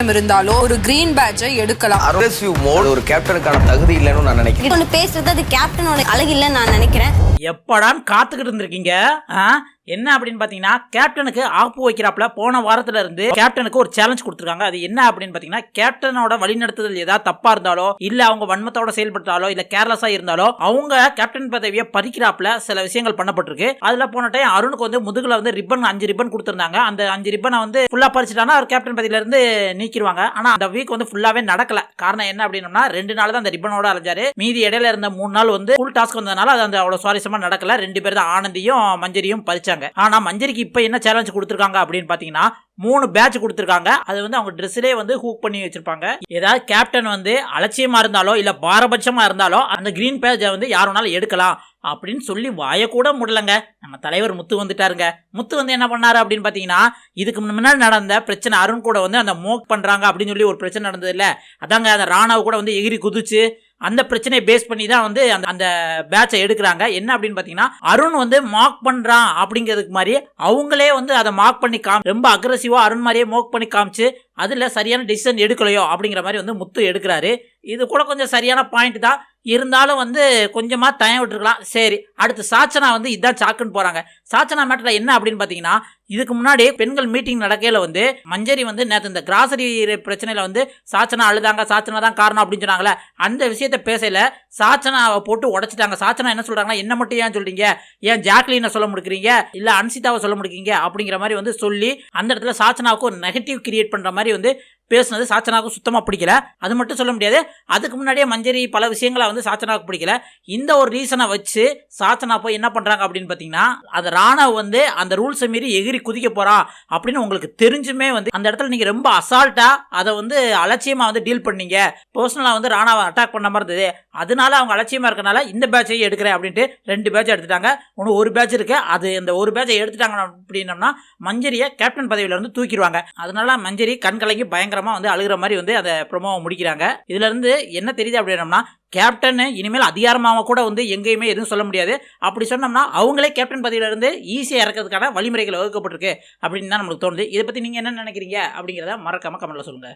இருந்தாலோ ஒரு கிரீன் பேட்ஜை எடுக்கலாம். அக்ரெசிவ் மோட் ஒரு கேப்டனுக்கான தகுதி இல்லைன்னு நான் நினைக்கிறேன். ஒன்னு பேசுறது அது கேப்டனோட அழகு இல்லைன்னு நான் நினைக்கிறேன். எப்படான்னு காத்துக்கிட்டு இருந்திருக்கீங்க. என்ன அப்படின்னு பாத்தீங்கன்னா, கேப்டனுக்கு ஆப்பு வைக்கிறாப்ல போன வாரத்துல இருந்து கேப்டனுக்கு ஒரு சேலஞ்ச் கொடுத்துருக்காங்க. அது என்ன அப்படின்னு பாத்தீங்கன்னா, கேப்டனோட வழிநடத்துதல் ஏதாவது தப்பா இருந்தாலோ இல்ல அவங்க வன்மத்தோட செயல்பட்டாலோ இல்ல கேர்லஸா இருந்தாலோ அவங்க கேப்டன் பதவியை பறிக்கிறாப்ல சில விஷயங்கள் பண்ணப்பட்டிருக்கு. அதுல போன டைம் அருணுக்கு வந்து முதுகுல வந்து ரிப்பன் 5 ரிப்பன் கொடுத்திருந்தாங்க. அந்த 5 ரிப்பனை வந்து ஃபுல்லா பறிச்சுட்டானா அவர் கேப்டன் பதவியில இருந்து நீக்கிடுவாங்க. ஆனா அந்த வீக் வந்து ஃபுல்லாவே நடக்கல. காரணம் என்ன அப்படின்னா 2 நாள் தான் அந்த ரிப்பனோட அலைஞ்சாரு. மீதி இடையில இருந்த 3 நாள் வந்து ஃபுல் டாஸ்க் வந்ததுனால அது அந்த அவ்வளவு சுவாரஸ்யமா நடக்கல. 2 பேர் தான் ஆனந்தியும் மஞ்சரியும் பறிச்சாங்க. ஆனா மஞ்சரிக்கு இப்ப என்ன சேலஞ்ச் கொடுத்திருக்காங்க அப்படின்னு பாத்தீங்கன்னா 3 பேட்ச் கொடுத்திருக்காங்க. அது வந்து அவங்க ட்ரெஸ்ஸிலே வந்து ஹூக் பண்ணி வச்சிருப்பாங்க. ஏதாவது கேப்டன் வந்து அலட்சியமா இருந்தாலோ இல்ல பாரபட்சமா இருந்தாலோ அந்த கிரீன் பேட்சை வந்து யாருனாலும் எடுக்கலாம் அப்படின்னு சொல்லி வாய கூட முடலங்க. நம்ம தலைவர் முத்து வந்துட்டாருங்க. முத்து வந்து என்ன பண்ணாரு அப்படின்னு பாத்தீங்கன்னா, இதுக்கு முன்னாடி நடந்த பிரச்சனை அருண் கூட வந்து அந்த மோக் பண்றாங்க அப்படின்னு சொல்லி ஒரு பிரச்சனை நடந்தது இல்ல, அதாங்க அந்த ராணாவை கூட வந்து எகிரி குதிச்சு அந்த பிரச்சனையை பேஸ் பண்ணி தான் வந்து அந்த பேட்சை எடுக்கிறாங்க. என்ன அப்படின்னு பாத்தீங்கன்னா, அருண் வந்து மார்க் பண்றான் அப்படிங்கிறதுக்கு மாதிரி அவங்களே வந்து அதை மார்க் பண்ணி ரொம்ப அக்ரெசிவா அருண் மாதிரியே மோக் பண்ணி காமிச்சு அதுல சரியான டிசிஷன் எடுக்கலையோ அப்படிங்கிற மாதிரி வந்து முத்து எடுக்கிறாரு. இது கூட கொஞ்சம் சரியான பாயிண்ட் தான். இருந்தாலும் வந்து கொஞ்சமா தயம் விட்டுருக்கலாம். சரி, அடுத்து சாச்சனா வந்து இதான் சாக்குன்னு போறாங்க. சாச்சனா மேட்டர்ல என்ன அப்படின்னு பாத்தீங்கன்னா, இதுக்கு முன்னாடி பெண்கள் மீட்டிங் நடக்கையில வந்து மஞ்சரி வந்து நேற்று இந்த கிராசரி பிரச்சனையில வந்து சாச்சனா அழுதாங்க, சாச்சனா தான் காரணம் அப்படின்னு சொன்னாங்களே, அந்த விஷயத்த பேசல சாச்சனாவை போட்டு உடைச்சிட்டாங்க. சாச்சனா என்ன சொல்றாங்கன்னா, என்ன மட்டும் ஏன் சொல்றீங்க, ஏன் ஜாக்லினை சொல்ல முடிக்கிறீங்க இல்ல அன்சிதாவை சொல்ல முடிக்கிறீங்க அப்படிங்கிற மாதிரி வந்து சொல்லி அந்த இடத்துல சாச்சனாவுக்கு ஒரு நெகட்டிவ் கிரியேட் பண்ற மாதிரி வந்து பேசுனது சாச்சனாவுக்கு சுத்தமாக பிடிக்கல. அது மட்டும் சொல்ல முடியாது, அதுக்கு முன்னாடியே மஞ்சரி பல விஷயங்களை வந்து சாச்சனாவுக்கு பிடிக்கல. இந்த ஒரு ரீசனை வச்சு சாச்சனா போய் என்ன பண்றாங்க அப்படின்னு பார்த்தீங்கன்னா, அந்த ராணவ் வந்து அந்த ரூல்ஸை மீறி எகிரி குதிக்க போறான் அப்படின்னு உங்களுக்கு தெரிஞ்சுமே வந்து அந்த இடத்துல நீங்க ரொம்ப அசால்ட்டா அதை வந்து அலட்சியமா வந்து டீல் பண்ணீங்க. பர்சனலா வந்து ராணாவை அட்டாக் பண்ண மாதிரி இருந்தது. அதனால அவங்க அலட்சியமா இருக்கனால இந்த பேட்சையும் எடுக்கிறேன் அப்படின்ட்டு 2 பேட்ச் எடுத்துட்டாங்க. ஒன்று ஒரு பேட்ச் இருக்கு. அது இந்த ஒரு பேட்சை எடுத்துட்டாங்க அப்படின்னம்னா மஞ்சரியை கேப்டன் பதவியில இருந்து தூக்கிடுவாங்க. அதனால மஞ்சரி கண் கலங்கி பயங்கரமா வந்து அழுகிற மாதிரி வந்து அதை ப்ரோமோவை முடிக்கிறாங்க. இதுல இருந்து என்ன தெரியுது அப்படின்னம்னா, கேப்டன் இனிமேல் அதிகாரமாக கூட வந்து எங்கேயுமே எதுவும் சொல்ல முடியாது. அப்படி சொன்னோம்னா அவங்களே கேப்டன் பதவியில இருந்து ஈஸியாக இறக்கிறதுக்கான வழிமுறைகள் வகுக்கப்பட்டிருக்கு அப்படின்னு தான் நம்மளுக்கு தோணுது. இதை பத்தி நீங்க என்ன நினைக்கிறீங்க அப்படிங்கிறத மறக்காம கமெண்ட்ல சொல்லுங்க.